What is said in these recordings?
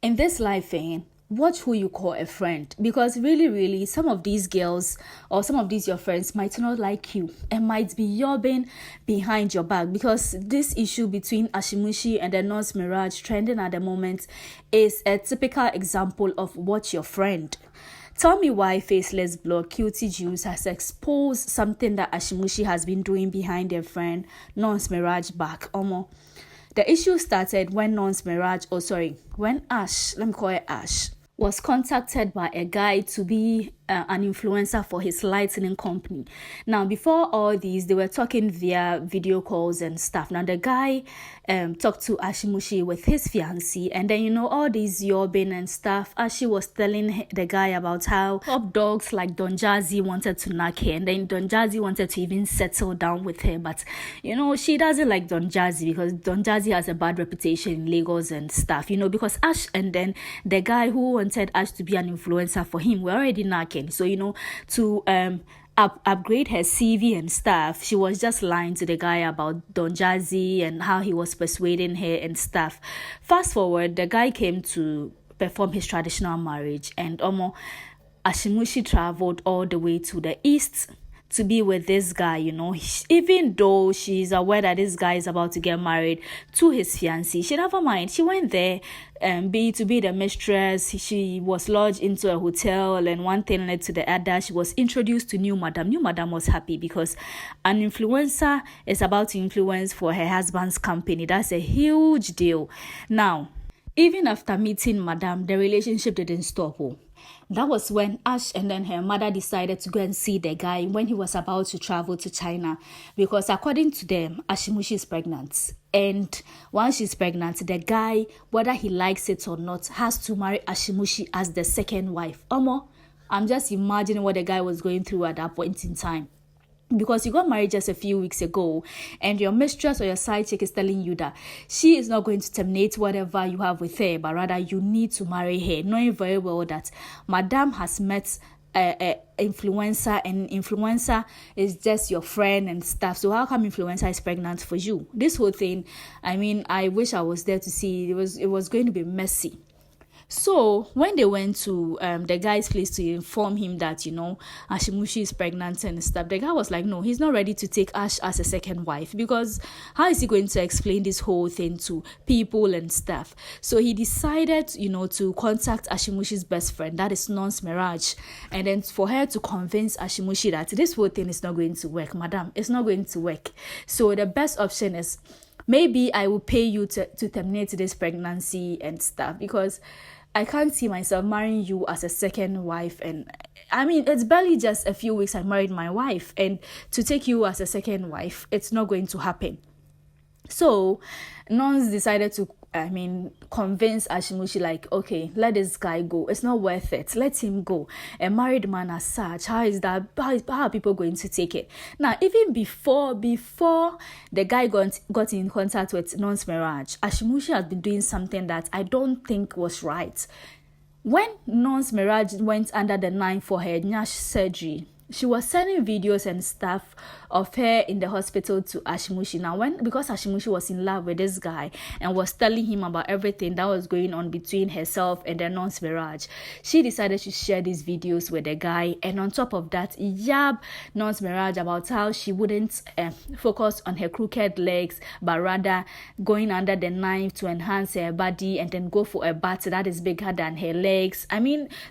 In this life, watch who you call a friend, because really some of these girls or some of these your friends might not like you and might be yobbing behind your back, because this issue between Ashmusy and the Nonce Mirage trending at the moment is a typical example of watch your friend. Tell me why faceless blog Cutie Juls has exposed something that Ashmusy has been doing behind their friend Nonce Mirage back. The issue started when when Ash, let me call it Ash, was contacted by a guy to be an influencer for his lighting company. Now, before all these, they were talking via video calls and stuff. Now, the guy talked to Ashmusy with his fiancée, and then, all these yobbing and stuff. Ashi was telling the guy about how top dogs like Don Jazzy wanted to knock her, and then Don Jazzy wanted to even settle down with her. But, she doesn't like Don Jazzy because Don Jazzy has a bad reputation in Lagos and stuff, because Ash and then the guy who wanted Ash to be an influencer for him were already knocking. So, to upgrade her CV and stuff, she was just lying to the guy about Don Jazzy and how he was persuading her and stuff. Fast forward, the guy came to perform his traditional marriage, and Ashmusy traveled all the way to the east to be with this guy, even though she's aware that this guy is about to get married to his fiancée. She never mind. She went there to be the mistress. She was lodged into a hotel, and one thing led to the other. She was introduced to New Madam. New Madam was happy because an influencer is about to influence for her husband's company. That's a huge deal. Now, even after meeting Madam, the relationship didn't stop. That was when Ash and then her mother decided to go and see the guy when he was about to travel to China, because according to them, Ashmusy is pregnant. And once she's pregnant, the guy, whether he likes it or not, has to marry Ashmusy as the second wife. I'm just imagining what the guy was going through at that point in time. Because you got married just a few weeks ago, and your mistress or your side chick is telling you that she is not going to terminate whatever you have with her, but rather you need to marry her, knowing very well that Madam has met a influencer, and influencer is just your friend and stuff. So how come influencer is pregnant for you? This whole thing, I wish I was there to see. It was going to be messy. So when they went to the guy's place to inform him that, Ashmusy is pregnant and stuff, the guy was like, no, he's not ready to take Ash as a second wife, because how is he going to explain this whole thing to people and stuff? So he decided, to contact Ashmusy's best friend, that is Nonce Mirage, and then for her to convince Ashmusy that this whole thing is not going to work. Madam, it's not going to work. So the best option is, maybe I will pay you to terminate this pregnancy and stuff, because I can't see myself marrying you as a second wife. And it's barely just a few weeks I married my wife, and to take you as a second wife, it's not going to happen. So Nonce decided to convince Ashmusy, like, okay, let this guy go. It's not worth it. Let him go. A married man as such, how are people going to take it? Now, even before the guy got in contact with Nonce Mirage, Ashmusy has been doing something that I don't think was right. When Nonce Mirage went under the knife for her Nyash surgery, she was sending videos and stuff of her in the hospital to Ashmusy. Now, because Ashmusy was in love with this guy and was telling him about everything that was going on between herself and the Nonce Mirage, she decided to share these videos with the guy. And on top of that, Nonce Mirage about how she wouldn't focus on her crooked legs, but rather going under the knife to enhance her body, and then go for a butt that is bigger than her legs.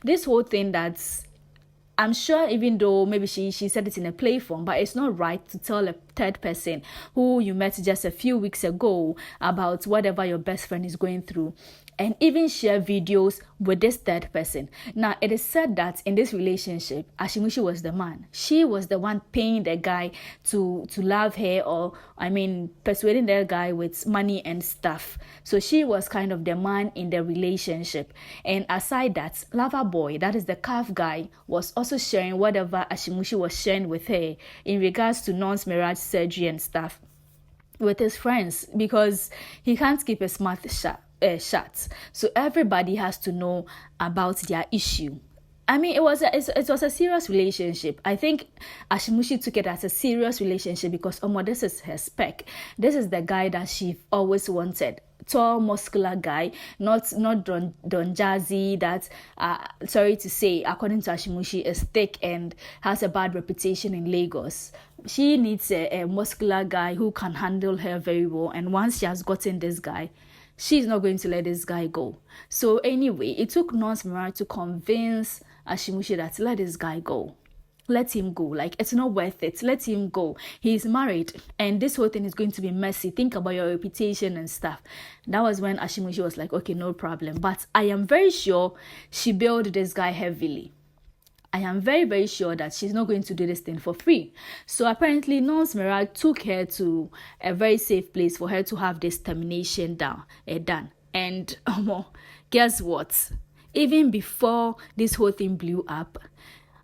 This whole thing that's, I'm sure, even though maybe she said it in a play form, but it's not right to tell a third person who you met just a few weeks ago about whatever your best friend is going through, and even share videos with this third person. Now, it is said that in this relationship, Ashmusy was the man. She was the one paying the guy to love her, or persuading the guy with money and stuff. So she was kind of the man in the relationship. And aside that, Lover Boy, that is the calf guy, was also sharing whatever Ashmusy was sharing with her in regards to Nonce Mirage surgery and stuff with his friends, because he can't keep his mouth shut. So everybody has to know about their issue. It was a serious relationship. I think Ashmusy took it as a serious relationship because this is her spec. This is the guy that she always wanted. tall, muscular guy, not Don Jazzy that, sorry to say, according to Ashmusy, is thick and has a bad reputation in Lagos. She needs a muscular guy who can handle her very well. And once she has gotten this guy, she's not going to let this guy go. So anyway, it took Nonce Maraj to convince Ashmusy that let this guy go. Let him go. Like, it's not worth it. Let him go. He's married and this whole thing is going to be messy. Think about your reputation and stuff. That was when Ashmusy was like, okay, no problem. But I am very sure she billed this guy heavily. I am very, very sure that she's not going to do this thing for free. So apparently, Nonce Maraj took her to a very safe place for her to have this termination done. And guess what? Even before this whole thing blew up,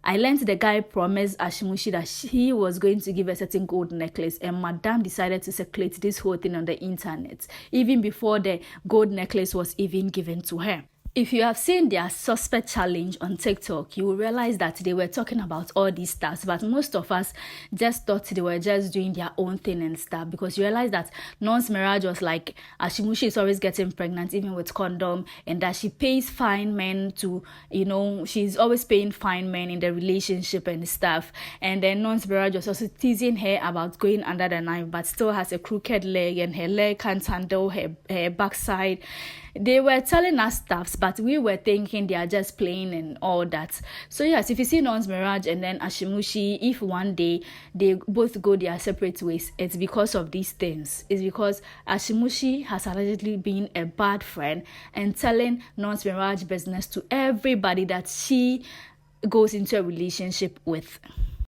I learned the guy promised Ashmusy that he was going to give a certain gold necklace, and Madame decided to circulate this whole thing on the internet, even before the gold necklace was even given to her. If you have seen their suspect challenge on TikTok, you will realize that they were talking about all these stuff, but most of us just thought they were just doing their own thing and stuff, because you realize that Nonce Maraj was like, Ashmusy is always getting pregnant even with condom, and that she pays fine men to, she's always paying fine men in the relationship and stuff. And then Nonce Maraj was also teasing her about going under the knife, but still has a crooked leg and her leg can't handle her backside. They were telling us stuff, but we were thinking they are just playing and all that. So yes, if you see Nonce Maraj and then Ashmusy, if one day they both go their separate ways, it's because of these things. It's because Ashmusy has allegedly been a bad friend and telling Nonce Maraj business to everybody that she goes into a relationship with.